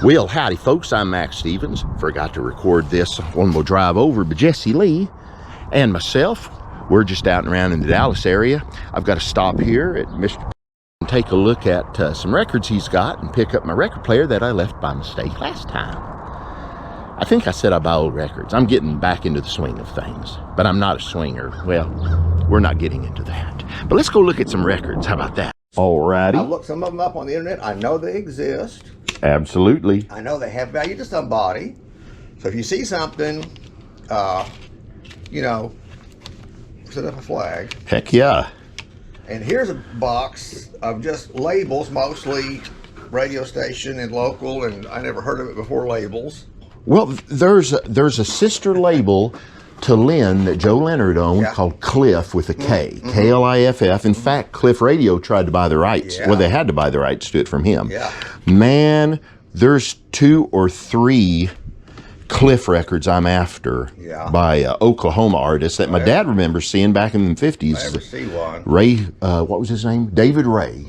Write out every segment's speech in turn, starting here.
Well, howdy folks, I'm Max Stevens. Forgot to record this on my drive over, but Jesse Lee and myself, we're just out and around in the Dallas area. I've got to stop here at Mr. and take a look at some records he's got and pick up my record player that I left by mistake last time. I think I said I buy old records. I'm getting back into the swing of things, but I'm not a swinger. Well, we're not getting into that. But let's go look at some records. How about that? Alrighty. I looked some of them up on the internet. I know they exist. Absolutely. I know they have value to somebody. So if you see something, you know, set up a flag. Heck yeah. And here's a box of just labels, mostly radio station and local, and I never heard of it before, labels. Well, there's a sister label to Lynn that Joe Leonard owned called Cliff with a K. K-L-I-F-F. In fact, Cliff Radio tried to buy the rights. Well, they had to buy the rights to it from him. Man, there's 2 or 3 Cliff records I'm after by Oklahoma artists that my dad remembers seeing back in the 50s. I never see one. Ray, what was his name? David Ray.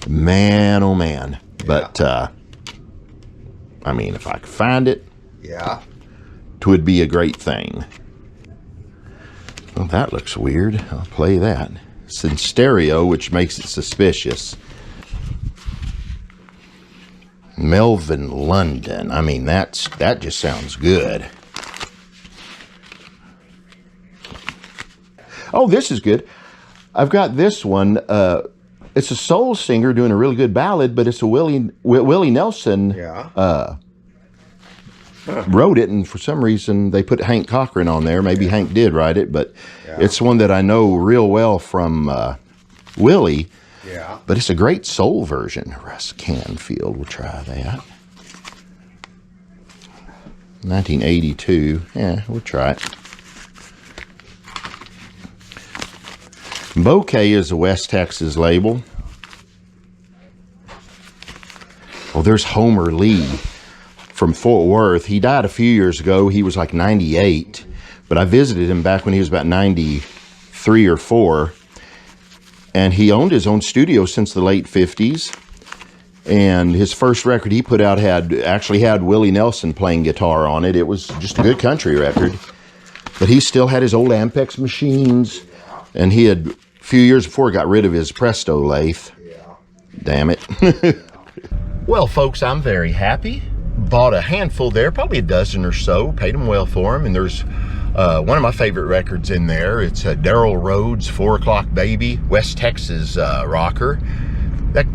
Man, oh man. But, I mean, if I could find it, would be a great thing. Well, that looks weird. I'll play that. It's in stereo, which makes it suspicious. Melvin London. I mean, that just sounds good. Oh, this is good. I've got this one. It's a soul singer doing a really good ballad, but it's a Willie Nelson wrote it, and for some reason they put Hank Cochran on there. Maybe Hank did write it, but it's one that I know real well from Willie. But it's a great soul version. Russ Canfield, we'll try that. 1982. Yeah, we'll try it. Bouquet is a West Texas label. Oh, there's Homer Lee from Fort Worth. He died a few years ago. He was like 98, but I visited him back when he was about 93 or 4, and he owned his own studio since the late 50s, and his first record he put out actually had Willie Nelson playing guitar on it. It was just a good country record, but he still had his old Ampex machines, and he had, a few years before, got rid of his Presto lathe. Damn it. Well, folks, I'm very happy. Bought a handful there, probably a dozen or so, paid them well for them, and there's one of my favorite records in there. It's a Daryl Rhodes 4 O'Clock Baby, West Texas rocker. That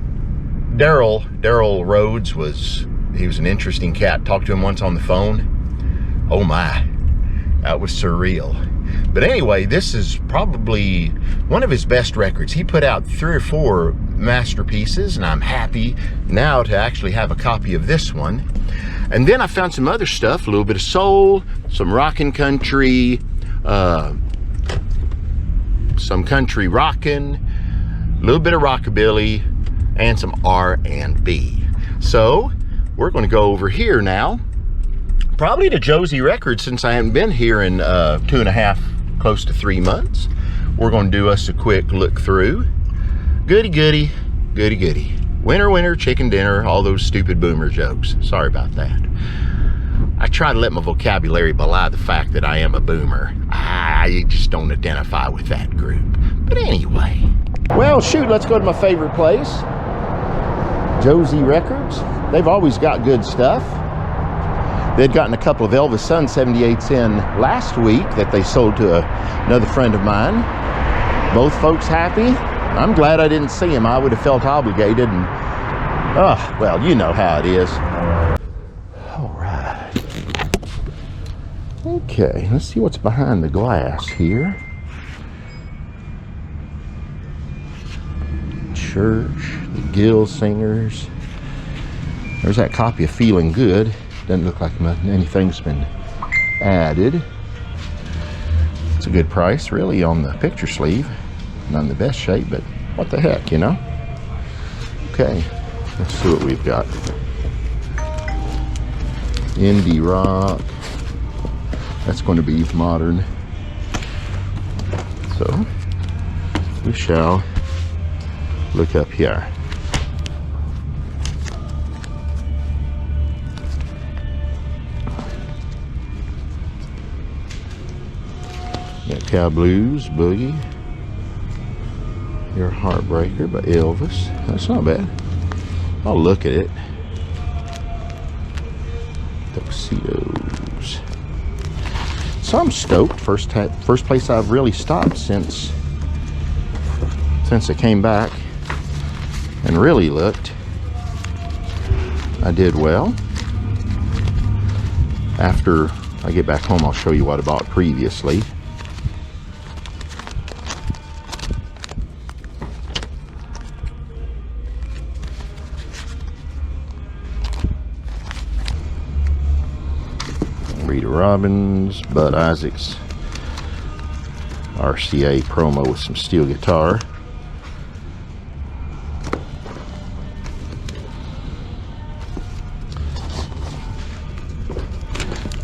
Daryl Rhodes was an interesting cat. Talked to him once on the phone. Oh my, that was surreal. But anyway, this is probably one of his best records. He put out 3 or 4 masterpieces, and I'm happy now to actually have a copy of this one. And then I found some other stuff, a little bit of soul, some rockin' country, some country rockin', a little bit of rockabilly, and some R&B. So we're going to go over here now, probably to Josey Records, since I haven't been here in 2.5, close to 3 months. We're going to do us a quick look through. Goody, goody, goody, goody. Winner, winner, chicken dinner, all those stupid boomer jokes. Sorry about that. I try to let my vocabulary belie the fact that I am a boomer. I just don't identify with that group. But anyway. Well, shoot, let's go to my favorite place. Josey Records. They've always got good stuff. They'd gotten a couple of Elvis Sun 78s in last week that they sold to another friend of mine. Both folks happy. I'm glad I didn't see him. I would have felt obligated, and well, you know how it is. All right. Okay, let's see what's behind the glass here. Church, the Gill Singers. There's that copy of Feeling Good. Doesn't look like anything's been added. It's a good price, really, on the picture sleeve. Not in the best shape, but what the heck, you know? Okay, let's see what we've got. Indie rock. That's going to be modern. So, we shall look up here. Moscow Blues, Boogie. Your Heartbreaker by Elvis. That's not bad. I'll look at it. Tuxedos. So I'm stoked. First place I've really stopped since I came back and really looked. I did well. After I get back home, I'll show you what I bought previously. Rita Robbins, Bud Isaacs, RCA promo with some steel guitar.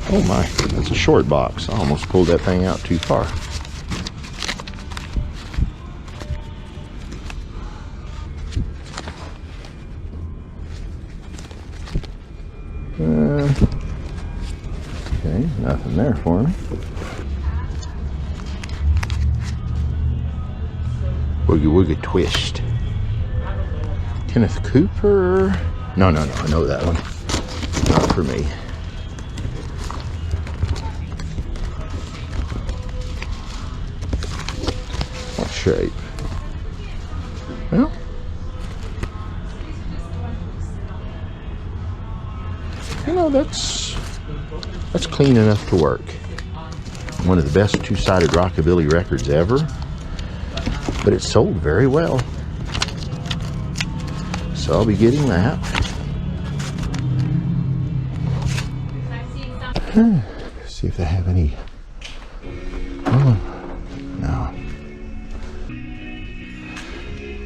Oh my, that's a short box. I almost pulled that thing out too far. Okay, nothing there for me. Woogie Woogie Twist. Kenneth Cooper. No, I know that one. Not for me. What shape? Well, you know, that's clean enough to work. One of the best two-sided rockabilly records ever, but it sold very well. So I'll be getting that. See if they have any. Oh, no.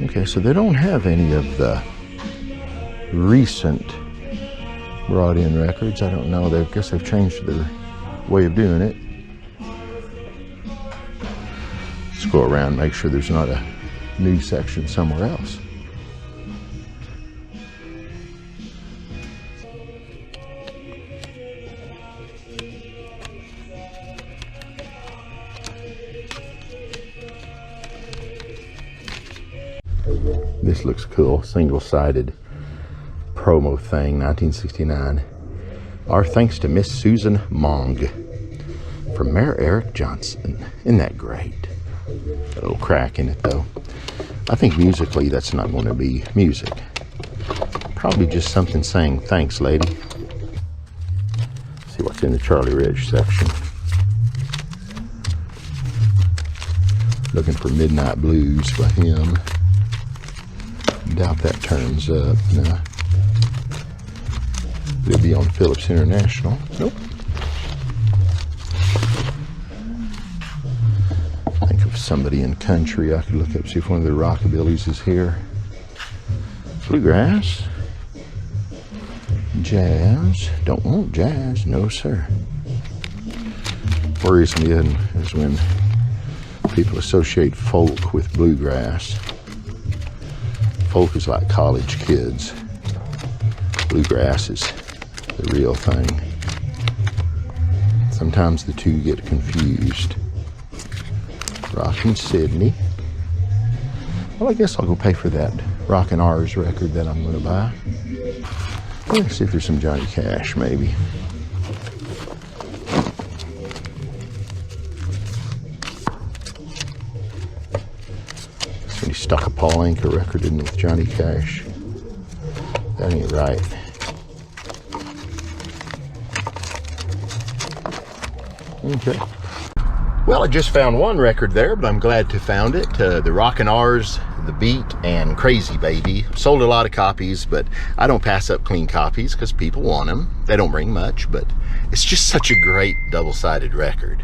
Okay, so they don't have any of the recent brought in records. I don't know. I guess they've changed their way of doing it. Let's go around, make sure there's not a new section somewhere else. This looks cool. Single-sided promo thing, 1969. Our thanks to Miss Susan Mong from Mayor Eric Johnson. Isn't that great? A little crack in it though. I think musically that's not going to be music. Probably just something saying thanks, lady. See what's in the Charlie Ridge section. Looking for Midnight Blues by him. Doubt that turns up. No. It'll be on Phillips International. Nope. Think of somebody in country I could look up, see if one of the rockabillys is here. Bluegrass. Jazz. Don't want jazz. No, sir. Worries me is when people associate folk with bluegrass. Folk is like college kids. Bluegrass is the real thing. Sometimes the two get confused. Rockin' Sydney. Well, I guess I'll go pay for that Rockin' R's record that I'm going to buy. Let's see if there's some Johnny Cash, maybe. So he stuck a Paul Anka record in with Johnny Cash. That ain't right. Okay. Well, I just found one record there, but I'm glad to found it. The Rockin' R's, The Beat, and Crazy Baby. Sold a lot of copies, but I don't pass up clean copies because people want them. They don't bring much, but it's just such a great double-sided record.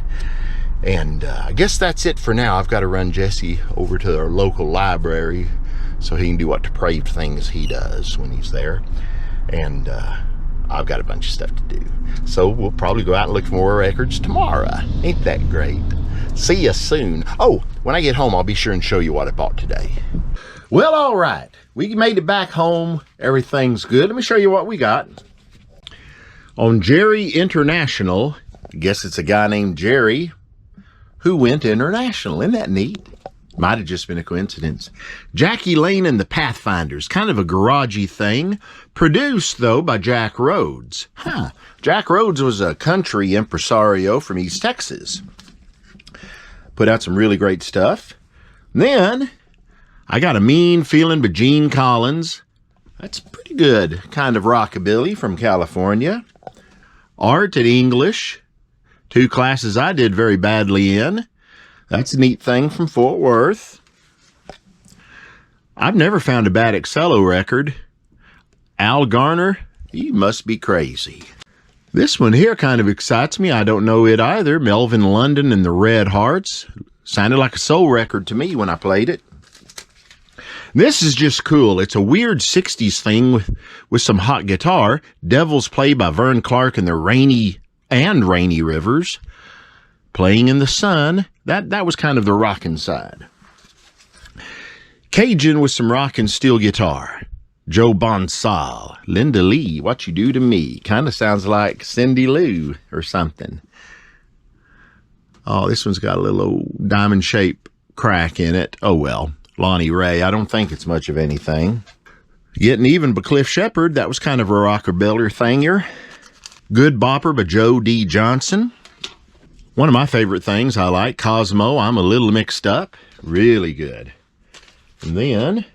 And I guess that's it for now. I've got to run Jesse over to our local library so he can do what depraved things he does when he's there. And I've got a bunch of stuff to do. So we'll probably go out and look for more records tomorrow. Ain't that great? See you soon. Oh, when I get home, I'll be sure and show you what I bought today. Well, all right. We made it back home. Everything's good. Let me show you what we got. On Jerry International, I guess it's a guy named Jerry, who went international. Isn't that neat? Might have just been a coincidence. Jackie Lane and the Pathfinders, kind of a garagey thing, produced, though, by Jack Rhodes. Jack Rhodes was a country impresario from East Texas. Put out some really great stuff. Then, I Got a Mean Feeling by Gene Collins. That's pretty good kind of rockabilly from California. Art and English, two classes I did very badly in. That's a neat thing from Fort Worth. I've never found a bad Excello record. Al Garner, you must be crazy. This one here kind of excites me. I don't know it either. Melvin London and the Red Hearts. Sounded like a soul record to me when I played it. This is just cool. It's a weird 60s thing with some hot guitar. Devil's Play by Vern Clark and the Rainy Rivers. Playing in the Sun. That was kind of the rockin' side. Cajun with some rockin' steel guitar. Joe Bonsall. Linda Lee, What You Do to Me. Kind of sounds like Cindy Lou or something. Oh, this one's got a little old diamond-shaped crack in it. Oh, well. Lonnie Ray, I don't think it's much of anything. Getting Even by Cliff Shepard, that was kind of a rockabilly thinger. Good Bopper by Joe D. Johnson. One of my favorite things I like, Cosmo, I'm a Little Mixed Up. Really good. And then,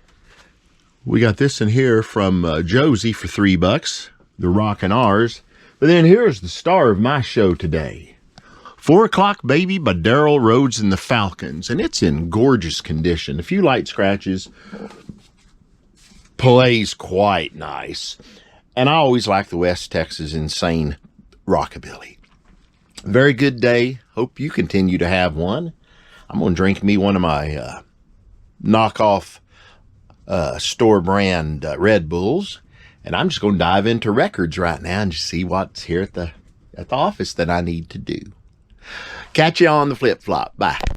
we got this in here from Josey for $3, the Rockin' R's. But then here's the star of my show today. 4 O'Clock Baby by Daryl Rhodes and the Falcons. And it's in gorgeous condition. A few light scratches. Plays quite nice. And I always like the West Texas Insane rockabilly. Very good day. Hope you continue to have one. I'm going to drink me one of my knockoff store brand Red Bulls. And I'm just going to dive into records right now and just see what's here at the office that I need to do. Catch you on the flip-flop. Bye.